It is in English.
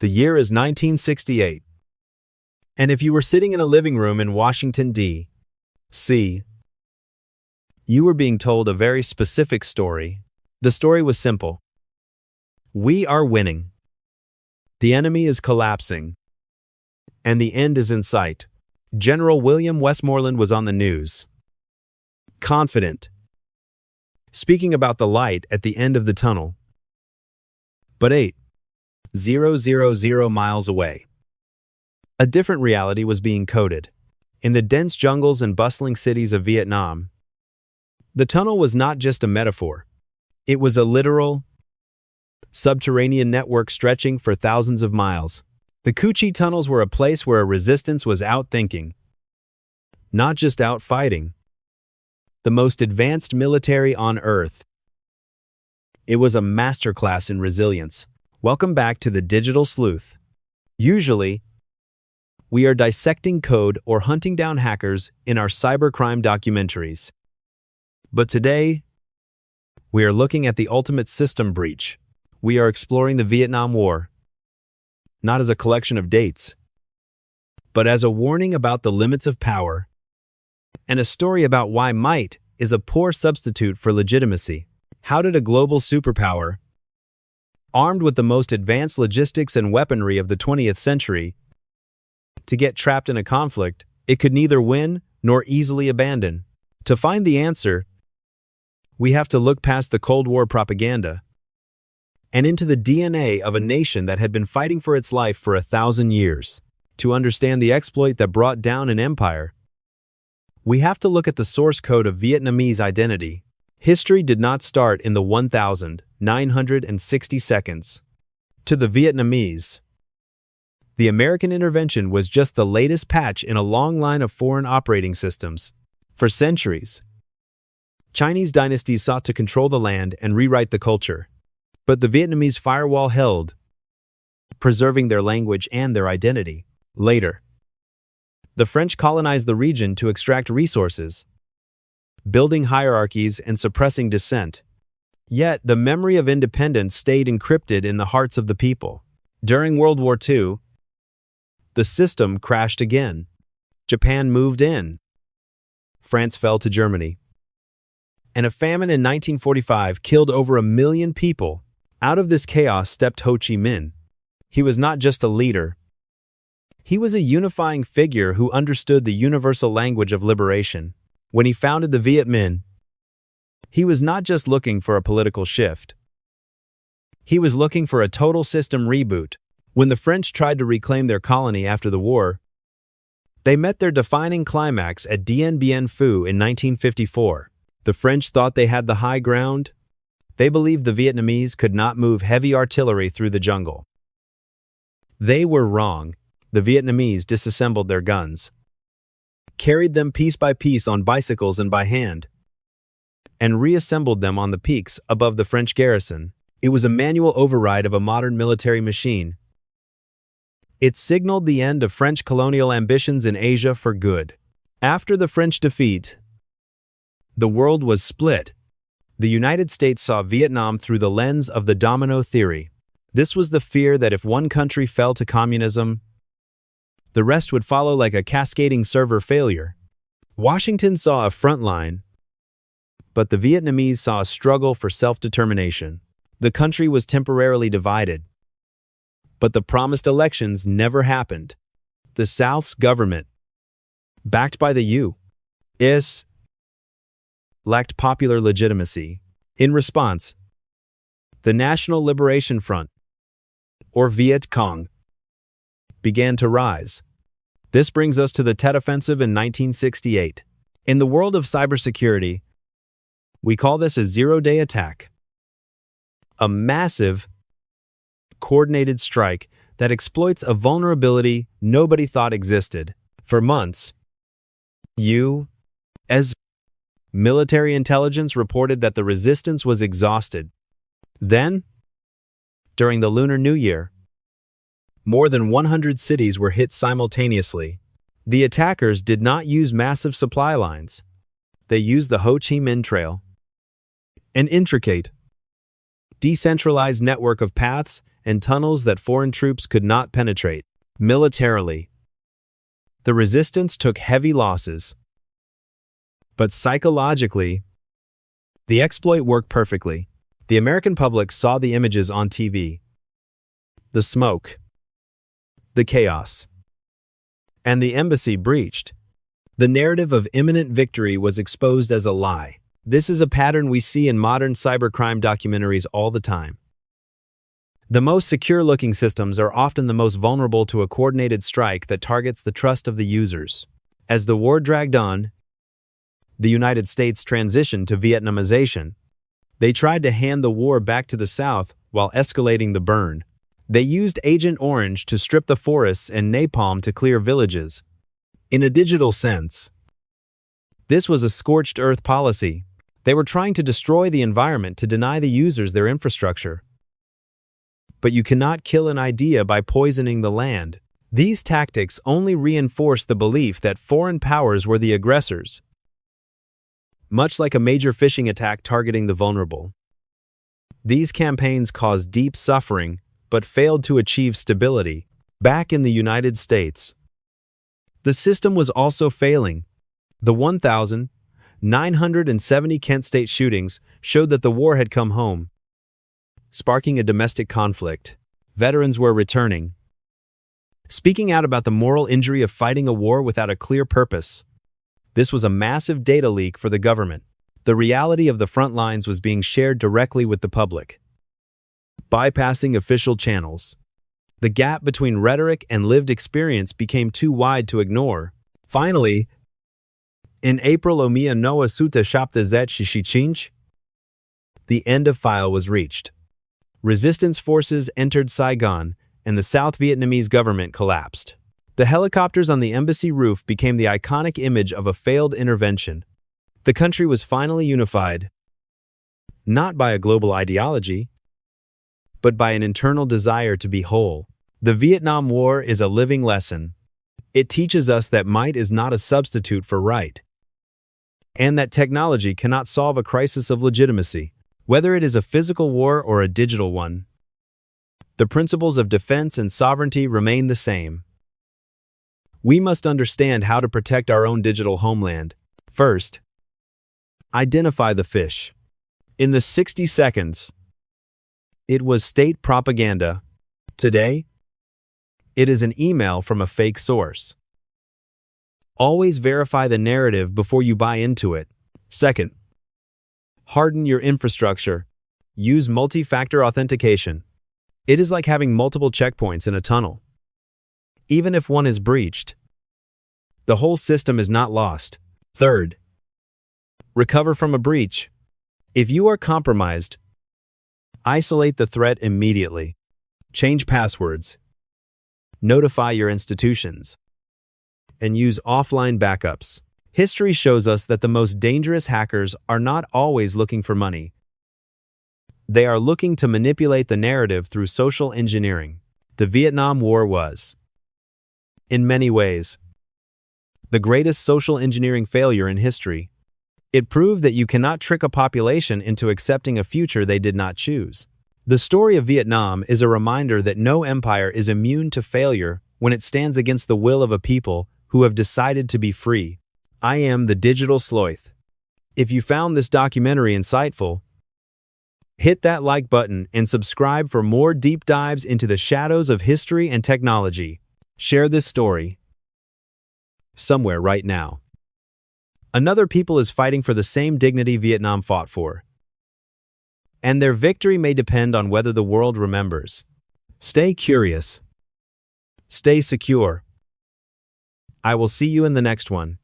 The year is 1968. And if you were sitting in a living room in Washington, D.C., you were being told a very specific story. The story was simple. We are winning. The enemy is collapsing. And the end is in sight. General William Westmoreland was on the news. Confident. Speaking about the light at the end of the tunnel. But 8,000 miles away. A different reality was being coded. In the dense jungles and bustling cities of Vietnam, the tunnel was not just a metaphor. It was a literal, subterranean network stretching for thousands of miles. The Cu Chi tunnels were a place where a resistance was out thinking, not just out fighting. The most advanced military on Earth. It was a masterclass in resilience. Welcome back to the Digital Sleuth. Usually, we are dissecting code or hunting down hackers in our cybercrime documentaries. But today, we are looking at the ultimate system breach. We are exploring the Vietnam War, not as a collection of dates, but as a warning about the limits of power, and a story about why might is a poor substitute for legitimacy. How did a global superpower, armed with the most advanced logistics and weaponry of the 20th century, to get trapped in a conflict it could neither win nor easily abandon? To find the answer, we have to look past the Cold War propaganda and into the DNA of a nation that had been fighting for its life for 1,000 years. To understand the exploit that brought down an empire, we have to look at the source code of Vietnamese identity. History did not start in the 1,960 seconds. To the Vietnamese, the American intervention was just the latest patch in a long line of foreign operating systems. For centuries, Chinese dynasties sought to control the land and rewrite the culture. But the Vietnamese firewall held, preserving their language and their identity. Later, the French colonized the region to extract resources, building hierarchies and suppressing dissent. Yet, the memory of independence stayed encrypted in the hearts of the people. During World War II, the system crashed again. Japan moved in. France fell to Germany. And a famine in 1945 killed over 1 million people. Out of this chaos stepped Ho Chi Minh. He was not just a leader. He was a unifying figure who understood the universal language of liberation. When he founded the Viet Minh, he was not just looking for a political shift. He was looking for a total system reboot. When the French tried to reclaim their colony after the war, they met their defining climax at Dien Bien Phu in 1954. The French thought they had the high ground. They believed the Vietnamese could not move heavy artillery through the jungle. They were wrong. The Vietnamese disassembled their guns, carried them piece by piece on bicycles and by hand, and reassembled them on the peaks above the French garrison. It was a manual override of a modern military machine. It signaled the end of French colonial ambitions in Asia for good. After the French defeat, the world was split. The United States saw Vietnam through the lens of the domino theory. This was the fear that if one country fell to communism, the rest would follow like a cascading server failure. Washington saw a front line, but the Vietnamese saw a struggle for self-determination. The country was temporarily divided, but the promised elections never happened. The South's government, backed by the U.S., lacked popular legitimacy. In response, the National Liberation Front, or Viet Cong, began to rise. This brings us to the Tet Offensive in 1968. In the world of cybersecurity, we call this a zero-day attack. A massive, coordinated strike that exploits a vulnerability nobody thought existed. For months, U.S. military intelligence reported that the resistance was exhausted. Then, during the Lunar New Year, more than 100 cities were hit simultaneously. The attackers did not use massive supply lines. They used the Ho Chi Minh Trail, an intricate, decentralized network of paths and tunnels that foreign troops could not penetrate. Militarily, the resistance took heavy losses. But psychologically, the exploit worked perfectly. The American public saw the images on TV. The smoke, the chaos, and the embassy breached. The narrative of imminent victory was exposed as a lie. This is a pattern we see in modern cybercrime documentaries all the time. The most secure-looking systems are often the most vulnerable to a coordinated strike that targets the trust of the users. As the war dragged on, the United States transitioned to Vietnamization. They tried to hand the war back to the South while escalating the burn. They used Agent Orange to strip the forests and napalm to clear villages. In a digital sense, this was a scorched earth policy. They were trying to destroy the environment to deny the users their infrastructure. But you cannot kill an idea by poisoning the land. These tactics only reinforce the belief that foreign powers were the aggressors, much like a major phishing attack targeting the vulnerable. These campaigns caused deep suffering, but failed to achieve stability. Back in the United States, the system was also failing. The 1,970 Kent State shootings showed that the war had come home, sparking a domestic conflict. Veterans were returning, speaking out about the moral injury of fighting a war without a clear purpose. This was a massive data leak for the government. The reality of the front lines was being shared directly with the public, bypassing official channels. The gap between rhetoric and lived experience became too wide to ignore. Finally, in April Omiya Noa Suta Shapta Zet Shishichinch, the end of file was reached. Resistance forces entered Saigon, and the South Vietnamese government collapsed. The helicopters on the embassy roof became the iconic image of a failed intervention. The country was finally unified, not by a global ideology, but by an internal desire to be whole. The Vietnam War is a living lesson. It teaches us that might is not a substitute for right, and that technology cannot solve a crisis of legitimacy. Whether it is a physical war or a digital one, the principles of defense and sovereignty remain the same. We must understand how to protect our own digital homeland. First, identify the fish. In the 60 seconds, it was state propaganda. Today, it is an email from a fake source. Always verify the narrative before you buy into it. Second, harden your infrastructure. Use multi-factor authentication. It is like having multiple checkpoints in a tunnel. Even if one is breached, the whole system is not lost. Third, recover from a breach. If you are compromised, isolate the threat immediately. Change passwords. Notify your institutions, and use offline backups. History shows us that the most dangerous hackers are not always looking for money. They are looking to manipulate the narrative through social engineering. The Vietnam War was, in many ways, the greatest social engineering failure in history. It proved that you cannot trick a population into accepting a future they did not choose. The story of Vietnam is a reminder that no empire is immune to failure when it stands against the will of a people who have decided to be free. I am the Digital Sleuth. If you found this documentary insightful, hit that like button and subscribe for more deep dives into the shadows of history and technology. Share this story somewhere right now. Another people is fighting for the same dignity Vietnam fought for, and their victory may depend on whether the world remembers. Stay curious. Stay secure. I will see you in the next one.